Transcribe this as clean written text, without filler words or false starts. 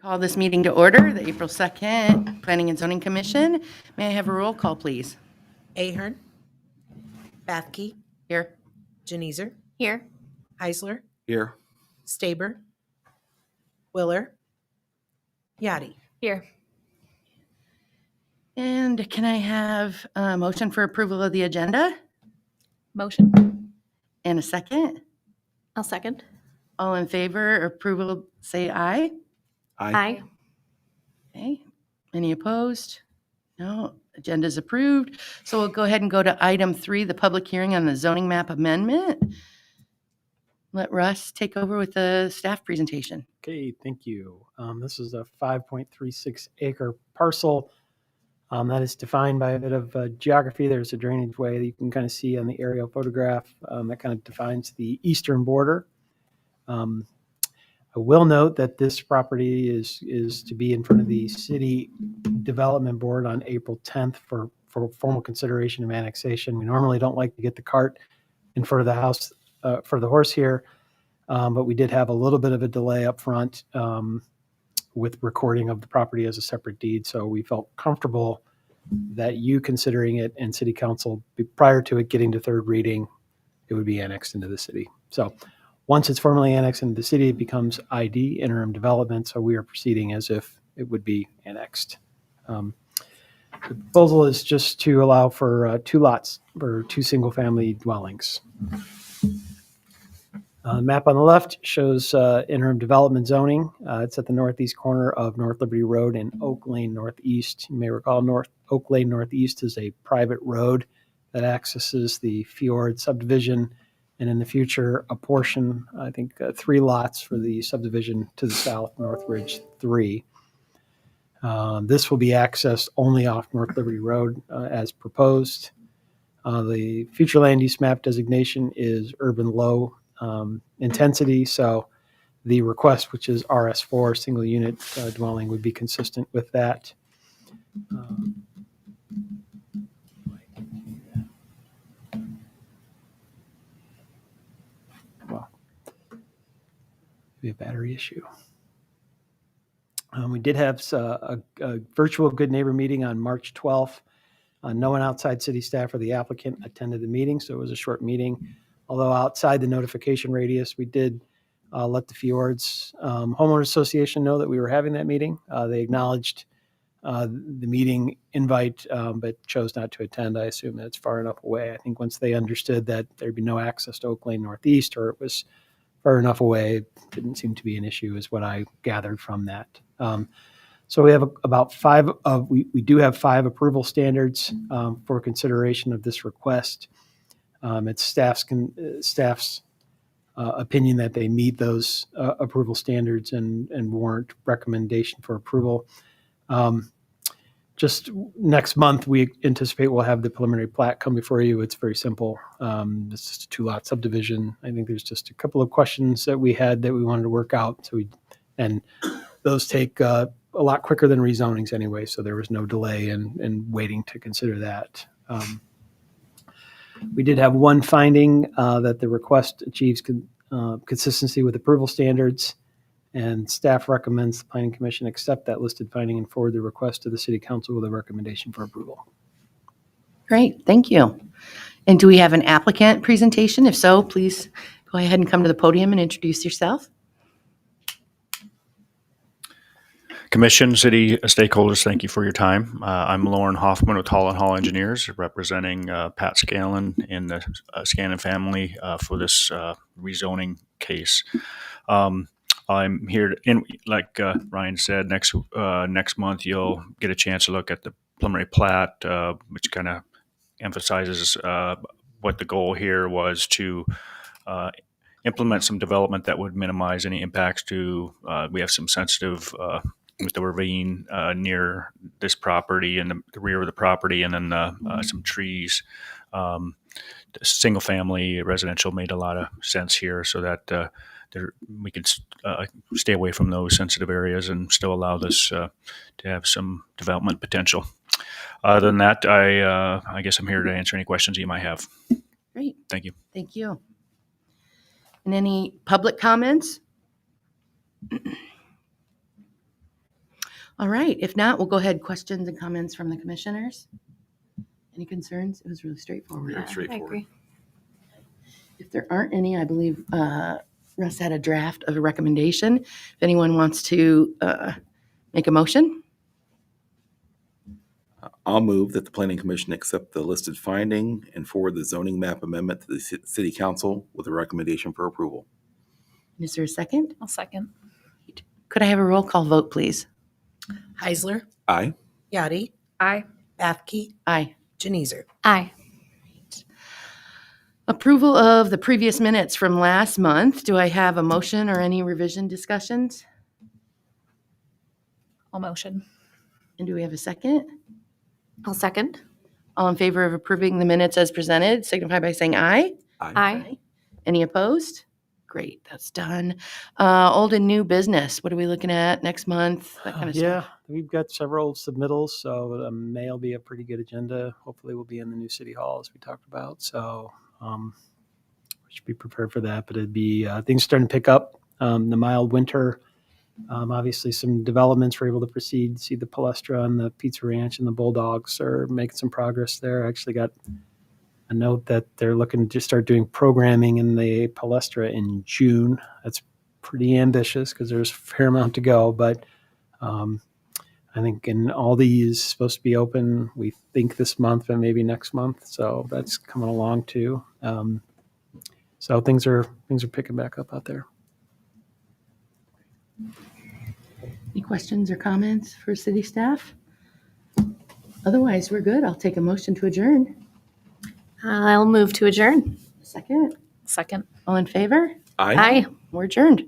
Call this meeting to order, the April 2nd Planning and Zoning Commission. May I have a roll call, please? Ahern, Bathke, Here. Janeezer, Here. Heisler, Here. Staber, Willer, Yadi. Here. And can I have a motion for approval of the agenda Motion. and a second? I'll second. All in favor of approval, say aye. Aye. Okay. Any opposed? No. Agenda's approved. So we'll go ahead and go to item 3, the public hearing on the zoning map amendment. Let Russ take over with the staff presentation. Okay, thank you. This is a 5.36 acre parcel that is defined by a bit of geography. There's a drainage way that you can kind of see on the aerial photograph that kind of defines the eastern border. I will note that this property is to be in front of the City Development Board on April 10th for formal consideration of annexation. We normally don't like to get the cart in front of the house for the horse here, but we did have a little bit of a delay up front with recording of the property as a separate deed. So we felt comfortable that you considering it and City Council prior to it getting to third reading, it would be annexed into the city. So once it's formally annexed into the city, it becomes ID, interim development. So we are proceeding as if it would be annexed. The proposal is just to allow for 2 lots for 2 single-family dwellings. The map on the left shows interim development zoning. It's at the northeast corner of North Liberty Road and Oak Lane Northeast. You may recall Oak Lane Northeast is a private road that accesses the Fjord subdivision, and in the future, a portion, I think 3 lots for the subdivision to the south, North Ridge 3. This will be accessed only off North Liberty Road as proposed. The future land use map designation is urban low intensity, so the request, which is RS4, single unit dwelling, would be consistent with that. Well, be a battery issue. We did have a virtual Good Neighbor meeting on March 12th. No one outside city staff or the applicant attended the meeting, so it was a short meeting. Although outside the notification radius, we did let the Fjords Homeowners Association know that we were having that meeting. They acknowledged the meeting invite, but chose not to attend. I assume that it's far enough away. I think once they understood that there'd be no access to Oak Lane Northeast, or it was far enough away, it didn't seem to be an issue, is what I gathered from that. So we have about 5 of, we do have 5 approval standards for consideration of this request. It's staff's opinion that they meet those approval standards and warrant recommendation for approval. Just next month, we anticipate we'll have the preliminary plat come before you. It's very simple. It's just a 2-lot subdivision. I think there's just a couple of questions that we had that we wanted to work out. And those take a lot quicker than rezonings anyway, so there was no delay in waiting to consider that. We did have one finding that the request achieves consistency with approval standards, and staff recommends the Planning Commission accept that listed finding and forward the request to the City Council with a recommendation for approval. Great, thank you. And do we have an applicant presentation? If so, please go ahead and come to the podium and introduce yourself. Commission, city stakeholders, thank you for your time. I'm Lauren Hoffman with Hall & Hall Engineers, representing Pat Scanlon and the Scanlon family for this rezoning case. I'm here to, like Ryan said, next month you'll get a chance to look at the preliminary plat, which kind of emphasizes what the goal here was to implement some development that would minimize any impacts to, we have some sensitive with the ravine near this property and the rear of the property, and then some trees. Single family residential made a lot of sense here, so that we could stay away from those sensitive areas and still allow this to have some development potential. Other than that, I guess I'm here to answer any questions you might have. Great. Thank you. Thank you. And any public comments? All right, if not, we'll go ahead. Questions and comments from the commissioners? Any concerns? It was really straightforward. Yeah, I agree. If there aren't any, I believe Russ had a draft of a recommendation. If anyone wants to make a motion, I'll move that the planning commission accept the listed finding and forward the zoning map amendment to the city council with a recommendation for approval. is there a second? I'll second. Could I have a roll call vote, please? Heisler, Aye. Yadi, Aye. Bathke, Aye. Janizer. Aye. Approval of the previous minutes from last month. Do I have a motion or any revision discussions? I'll motion. And do we have a second? I'll second. All in favor of approving the minutes as presented, signify by saying aye. Aye. Any opposed? Great, that's done. Old and new business. What are we looking at next month? That kind of Yeah, stuff. we've got several submittals, so May will be a pretty good agenda. Hopefully we'll be in the new city hall as we talked about. So we should be prepared for that, but it'd be things starting to pick up. The mild winter, obviously some developments were able to proceed. See the Palestra and the Pizza Ranch and the Bulldogs are making some progress there. I actually got a note that they're looking to start doing programming in the Palestra in June. That's pretty ambitious because there's a fair amount to go, but I think in all these supposed to be open, we think this month and maybe next month. So that's coming along too. So things are picking back up out there. Any questions or comments for city staff? Otherwise, we're good. I'll take a motion to adjourn. I'll move to adjourn. Second. Second. All in favor? Aye. We're adjourned.